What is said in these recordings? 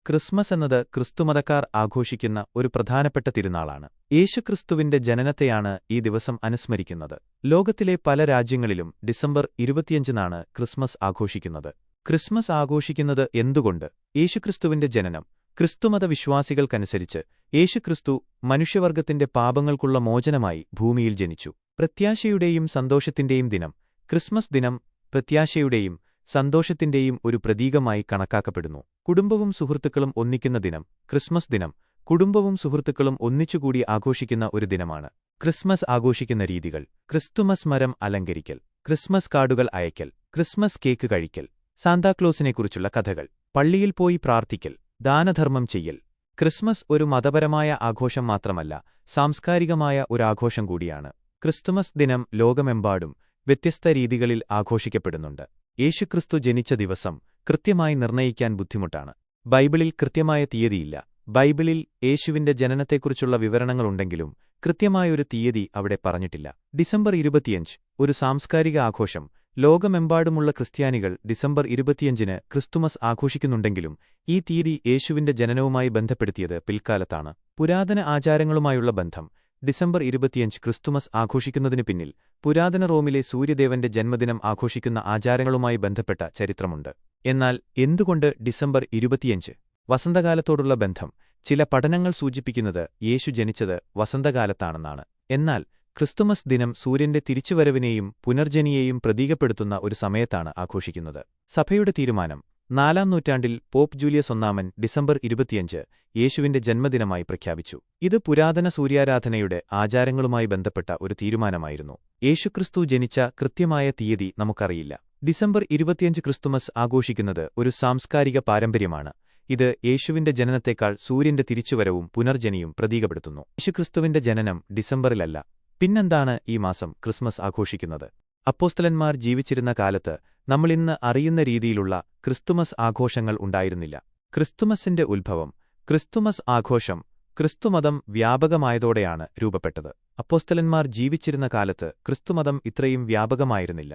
Christmas എന്നത് ക്രിസ്തുമതക്കാർ ആഘോഷിക്കുന്ന ഒരു പ്രധാനപ്പെട്ട തിരുനാളാണ്. യേശുക്രിസ്തുവിന്റെ ജനനത്തെയാണ് ഈ ദിവസം അനുസ്മരിക്കുന്നത്. ലോകത്തിലെ പല രാജ്യങ്ങളിലും ഡിസംബർ 25-നാണ് ക്രിസ്മസ് ആഘോഷിക്കുന്നത്. ക്രിസ്മസ് ആഘോഷിക്കുന്നത് എന്തുകൊണ്ട്? യേശുക്രിസ്തുവിന്റെ ജനനം. ക്രിസ്തുമത വിശ്വാസികൾക്കനുസരിച്ച് യേശുക്രിസ്തു മനുഷ്യവർഗത്തിന്റെ പാപങ്ങൾക്കുള്ള മോചനമായി ഭൂമിയിൽ ജനിച്ചു. പ്രത്യാശയുടെയും സന്തോഷത്തിന്റെയും ദിനം. ക്രിസ്മസ് ദിനം പ്രത്യാശയുടെയും സന്തോഷത്തിന്റെയും ഒരു പ്രതീകമായി കണക്കാക്കപ്പെടുന്നു. കുടുംബവും സുഹൃത്തുക്കളും ഒന്നിക്കുന്ന ദിനം. ക്രിസ്മസ് ദിനം കുടുംബവും സുഹൃത്തുക്കളും ഒന്നിച്ചുകൂടി ആഘോഷിക്കുന്ന ഒരു ദിനമാണ്. ക്രിസ്മസ് ആഘോഷിക്കുന്ന രീതികൾ. ക്രിസ്തുമസ് മരം അലങ്കരിക്കൽ, ക്രിസ്മസ് കാർഡുകൾ അയക്കൽ, ക്രിസ്മസ് കേക്ക് കഴിക്കൽ, സാന്താക്ലോസിനെക്കുറിച്ചുള്ള കഥകൾ, പള്ളിയിൽ പോയി പ്രാർത്ഥിക്കൽ, ദാനധർമ്മം ചെയ്യൽ. ക്രിസ്മസ് ഒരു മതപരമായ ആഘോഷം മാത്രമല്ല, സാംസ്കാരികമായ ഒരാഘോഷം കൂടിയാണ്. ക്രിസ്തുമസ് ദിനം ലോകമെമ്പാടും വ്യത്യസ്ത രീതികളിൽ ആഘോഷിക്കപ്പെടുന്നുണ്ട്. യേശുക്രിസ്തു ജനിച്ച ദിവസം കൃത്യമായി നിർണയിക്കാൻ ബുദ്ധിമുട്ടാണ്. ബൈബിളിൽ കൃത്യമായ തീയതിയില്ല. ബൈബിളിൽ യേശുവിന്റെ ജനനത്തെക്കുറിച്ചുള്ള വിവരണങ്ങളുണ്ടെങ്കിലും കൃത്യമായൊരു തീയതി അവിടെ പറഞ്ഞിട്ടില്ല. ഡിസംബർ 25 ഒരു സാംസ്കാരിക ആഘോഷം. ലോകമെമ്പാടുമുള്ള ക്രിസ്ത്യാനികൾ ഡിസംബർ 25-ന് ക്രിസ്തുമസ് ആഘോഷിക്കുന്നുണ്ടെങ്കിലും ഈ തീയതി യേശുവിന്റെ ജനനവുമായി ബന്ധപ്പെടുത്തിയത് പിൽക്കാലത്താണ്. പുരാതന ആചാരങ്ങളുമായുള്ള ബന്ധം. ഡിസംബർ 25 ക്രിസ്തുമസ് ആഘോഷിക്കുന്നതിന് പിന്നിൽ പുരാതന റോമിലെ സൂര്യദേവന്റെ ജന്മദിനം ആഘോഷിക്കുന്ന ആചാരങ്ങളുമായി ബന്ധപ്പെട്ട ചരിത്രമുണ്ട്. എന്നാൽ എന്തുകൊണ്ട് ഡിസംബർ 25? വസന്തകാലത്തോടുള്ള ബന്ധം. ചില പഠനങ്ങൾ സൂചിപ്പിക്കുന്നത് യേശു ജനിച്ചത് വസന്തകാലത്താണെന്നാണ്. എന്നാൽ ക്രിസ്തുമസ് ദിനം സൂര്യന്റെ തിരിച്ചുവരവിനെയും പുനർജനിയെയും പ്രതീകപ്പെടുത്തുന്ന ഒരു സമയത്താണ് ആഘോഷിക്കുന്നത്. സഭയുടെ തീരുമാനം. 4-ാം നൂറ്റാണ്ടിൽ പോപ്പ് ജൂലിയസ് ഒന്നാമൻ ഡിസംബർ 25 യേശുവിന്റെ ജന്മദിനമായി പ്രഖ്യാപിച്ചു. ഇത് പുരാതന സൂര്യാരാധനയുടെ ആചാരങ്ങളുമായി ബന്ധപ്പെട്ട ഒരു തീരുമാനമായിരുന്നു. യേശുക്രിസ്തു ജനിച്ച കൃത്യമായ തീയതി നമുക്കറിയില്ല. ഡിസംബർ 25 ക്രിസ്തുമസ് ആഘോഷിക്കുന്നത് ഒരു സാംസ്കാരിക പാരമ്പര്യമാണ്. ഇത് യേശുവിന്റെ ജനനത്തേക്കാൾ സൂര്യന്റെ തിരിച്ചുവരവും പുനർജനിയും പ്രതീകപ്പെടുത്തുന്നു. യേശുക്രിസ്തുവിന്റെ ജനനം ഡിസംബറിലല്ല. പിന്നെന്താണ് ഈ മാസം ക്രിസ്മസ് ആഘോഷിക്കുന്നത്? അപ്പോസ്തലന്മാർ ജീവിച്ചിരുന്ന കാലത്ത് നമ്മളിന്ന് അറിയുന്ന രീതിയിലുള്ള ക്രിസ്തുമസ് ആഘോഷങ്ങൾ ഉണ്ടായിരുന്നില്ല. ക്രിസ്തുമസിന്റെ ഉത്ഭവം. ക്രിസ്തുമസ് ആഘോഷം ക്രിസ്തുമതം വ്യാപകമായതോടെയാണ് രൂപപ്പെട്ടത്. അപ്പോസ്തലന്മാർ ജീവിച്ചിരുന്ന കാലത്ത് ക്രിസ്തുമതം ഇത്രയും വ്യാപകമായിരുന്നില്ല.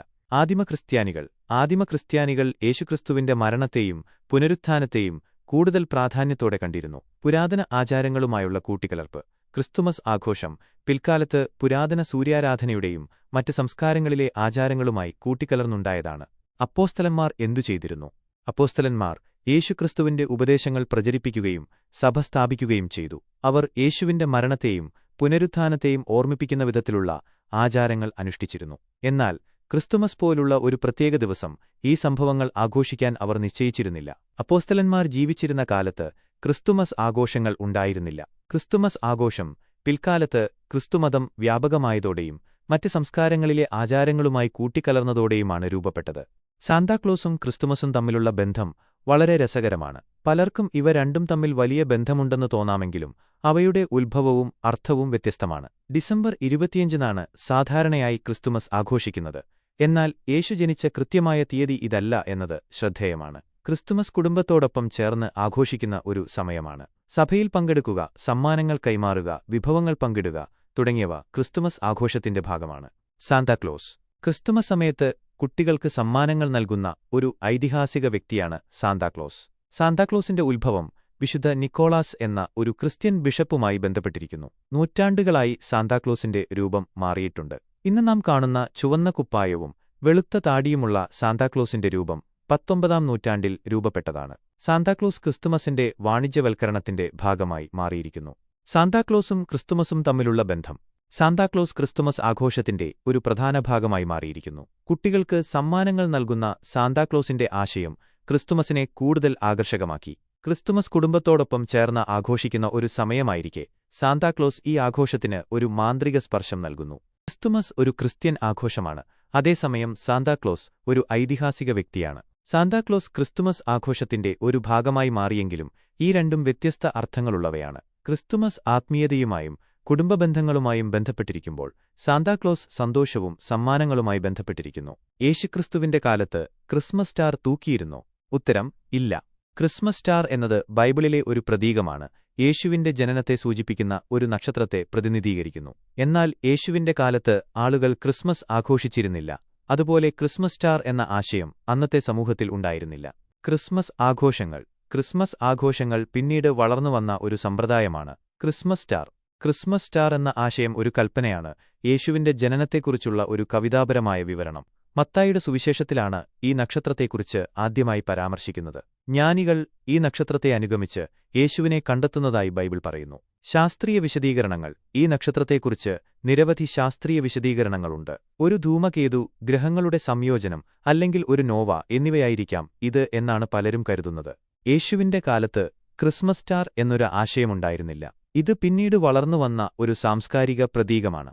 ആദിമക്രിസ്ത്യാനികൾ യേശുക്രിസ്തുവിന്റെ മരണത്തെയും പുനരുത്ഥാനത്തെയും കൂടുതൽ പ്രാധാന്യത്തോടെ കണ്ടിരുന്നു. പുരാതന ആചാരങ്ങളുമായുള്ള കൂട്ടിക്കലർപ്പ്. ക്രിസ്തുമസ് ആഘോഷം പിൽക്കാലത്ത് പുരാതന സൂര്യാരാധനയുടെയും മറ്റ് സംസ്കാരങ്ങളിലെ ആചാരങ്ങളുമായി കൂട്ടിക്കലർന്നുണ്ടായതാണ്. അപ്പോസ്തലന്മാർ എന്തു ചെയ്തിരുന്നു? അപ്പോസ്തലന്മാർ യേശുക്രിസ്തുവിന്റെ ഉപദേശങ്ങൾ പ്രചരിപ്പിക്കുകയും സഭ സ്ഥാപിക്കുകയും ചെയ്തു. അവർ യേശുവിന്റെ മരണത്തെയും പുനരുത്ഥാനത്തെയും ഓർമ്മിപ്പിക്കുന്ന വിധത്തിലുള്ള ആചാരങ്ങൾ അനുഷ്ഠിച്ചിരുന്നു. എന്നാൽ ക്രിസ്തുമസ് പോലുള്ള ഒരു പ്രത്യേക ദിവസം ഈ സംഭവങ്ങൾ ആഘോഷിക്കാൻ അവർ നിശ്ചയിച്ചിരുന്നില്ല. അപ്പോസ്തലന്മാർ ജീവിച്ചിരുന്ന കാലത്ത് ക്രിസ്തുമസ് ആഘോഷങ്ങൾ ഉണ്ടായിരുന്നില്ല. ക്രിസ്തുമസ് ആഘോഷം പിൽക്കാലത്ത് ക്രിസ്തുമതം വ്യാപകമായതോടെയും മറ്റ് സംസ്കാരങ്ങളിലെ ആചാരങ്ങളുമായി കൂട്ടിക്കലർന്നതോടെയുമാണ് രൂപപ്പെട്ടത്. സാന്താക്ലോസും ക്രിസ്തുമസും തമ്മിലുള്ള ബന്ധം വളരെ രസകരമാണ്. പലർക്കും ഇവ രണ്ടും തമ്മിൽ വലിയ ബന്ധമുണ്ടെന്ന് തോന്നാമെങ്കിലും അവയുടെ ഉത്ഭവവും അർത്ഥവും വ്യത്യസ്തമാണ്. ഡിസംബർ 25-നാണ് സാധാരണയായി ക്രിസ്തുമസ് ആഘോഷിക്കുന്നത്. എന്നാൽ യേശു ജനിച്ച കൃത്യമായ തീയതി ഇതല്ല എന്നത് ശ്രദ്ധേയമാണ്. ക്രിസ്തുമസ് കുടുംബത്തോടൊപ്പം ചേർന്ന് ആഘോഷിക്കുന്ന ഒരു സമയമാണ്. സഭയിൽ പങ്കെടുക്കുക, സമ്മാനങ്ങൾ കൈമാറുക, വിഭവങ്ങൾ പങ്കിടുക തുടങ്ങിയവ ക്രിസ്തുമസ് ആഘോഷത്തിന്റെ ഭാഗമാണ്. സാന്താക്ലോസ്. ക്രിസ്തുമസ് സമയത്ത് കുട്ടികൾക്ക് സമ്മാനങ്ങൾ നൽകുന്ന ഒരു ഐതിഹാസിക വ്യക്തിയാണ് സാന്താക്ലോസ്. സാന്താക്ലോസിന്റെ ഉത്ഭവം വിശുദ്ധ നിക്കോളാസ് എന്ന ഒരു ക്രിസ്ത്യൻ ബിഷപ്പുമായി ബന്ധപ്പെട്ടിരിക്കുന്നു. നൂറ്റാണ്ടുകളായി സാന്താക്ലോസിന്റെ രൂപം മാറിയിട്ടുണ്ട്. ഇന്ന് നാം കാണുന്ന ചുവന്ന കുപ്പായവും വെളുത്ത താടിയുമുള്ള സാന്താക്ലോസിന്റെ രൂപം 19-ാം നൂറ്റാണ്ടിൽ രൂപപ്പെട്ടതാണ്. സാന്താക്ലോസ് ക്രിസ്തുമസിന്റെ വാണിജ്യവൽക്കരണത്തിന്റെ ഭാഗമായി മാറിയിരിക്കുന്നു. സാന്താക്ലോസും ക്രിസ്തുമസും തമ്മിലുള്ള ബന്ധം. സാന്താക്ലോസ് ക്രിസ്തുമസ് ആഘോഷത്തിന്റെ ഒരു പ്രധാന ഭാഗമായി മാറിയിരിക്കുന്നു. കുട്ടികൾക്ക് സമ്മാനങ്ങൾ നൽകുന്ന സാന്താക്ലോസിന്റെ ആശയം ക്രിസ്തുമസിനെ കൂടുതൽ ആകർഷകമാക്കി. ക്രിസ്തുമസ് കുടുംബത്തോടൊപ്പം ചേർന്ന് ആഘോഷിക്കുന്ന ഒരു സമയമായിരിക്കെ സാന്താക്ലോസ് ഈ ആഘോഷത്തിന് ഒരു മാന്ത്രിക സ്പർശം നൽകുന്നു. ക്രിസ്തുമസ് ഒരു ക്രിസ്ത്യൻ ആഘോഷമാണ്. അതേസമയം സാന്താക്ലോസ് ഒരു ഐതിഹാസിക വ്യക്തിയാണ്. സാന്താക്ലോസ് ക്രിസ്തുമസ് ആഘോഷത്തിന്റെ ഒരു ഭാഗമായി മാറിയെങ്കിലും ഈ രണ്ടും വ്യത്യസ്ത അർത്ഥങ്ങളുള്ളവയാണ്. ക്രിസ്തുമസ് ആത്മീയതയുമായും കുടുംബബന്ധങ്ങളുമായും ബന്ധപ്പെട്ടിരിക്കുമ്പോൾ സാന്താക്ലോസ് സന്തോഷവും സമ്മാനങ്ങളുമായി ബന്ധപ്പെട്ടിരിക്കുന്നു. യേശുക്രിസ്തുവിന്റെ കാലത്ത് ക്രിസ്മസ് സ്റ്റാർ തൂക്കിയിരുന്നോ? ഉത്തരം ഇല്ല. ക്രിസ്മസ് സ്റ്റാർ എന്നത് ബൈബിളിലെ ഒരു പ്രതീകമാണ്. യേശുവിന്റെ ജനനത്തെ സൂചിപ്പിക്കുന്ന ഒരു നക്ഷത്രത്തെ പ്രതിനിധീകരിക്കുന്നു. എന്നാൽ യേശുവിന്റെ കാലത്ത് ആളുകൾ ക്രിസ്മസ് ആഘോഷിച്ചിരുന്നില്ല. അതുപോലെ ക്രിസ്മസ് സ്റ്റാർ എന്ന ആശയം അന്നത്തെ സമൂഹത്തിൽ ഉണ്ടായിരുന്നില്ല. ക്രിസ്മസ് ആഘോഷങ്ങൾ. ക്രിസ്മസ് ആഘോഷങ്ങൾ പിന്നീട് വളർന്നുവന്ന ഒരു സമ്പ്രദായമാണ് ക്രിസ്മസ് സ്റ്റാർ. ക്രിസ്മസ് സ്റ്റാർ എന്ന ആശയം ഒരു കൽപ്പനയാണ്, യേശുവിന്റെ ജനനത്തെക്കുറിച്ചുള്ള ഒരു കവിതാപരമായ വിവരണം. മത്തായിയുടെ സുവിശേഷത്തിലാണ് ഈ നക്ഷത്രത്തെക്കുറിച്ച് ആദ്യമായി പരാമർശിക്കുന്നത്. ജ്ഞാനികൾ ഈ നക്ഷത്രത്തെ അനുഗമിച്ച് യേശുവിനെ കണ്ടെത്തുന്നതായി ബൈബിൾ പറയുന്നു. ശാസ്ത്രീയ വിശദീകരണങ്ങൾ. ഈ നക്ഷത്രത്തെക്കുറിച്ച് നിരവധി ശാസ്ത്രീയ വിശദീകരണങ്ങളുണ്ട്. ഒരു ധൂമകേതു, ഗ്രഹങ്ങളുടെ സംയോജനം, അല്ലെങ്കിൽ ഒരു നോവ എന്നിവയായിരിക്കാം ഇത് എന്നാണ് പലരും കരുതുന്നത്. യേശുവിന്റെ കാലത്ത് ക്രിസ്മസ് സ്റ്റാർ എന്നൊരു ആശയമുണ്ടായിരുന്നില്ല. ഇത് പിന്നീട് വളർന്നുവന്ന ഒരു സാംസ്കാരിക പ്രതീകമാണ്.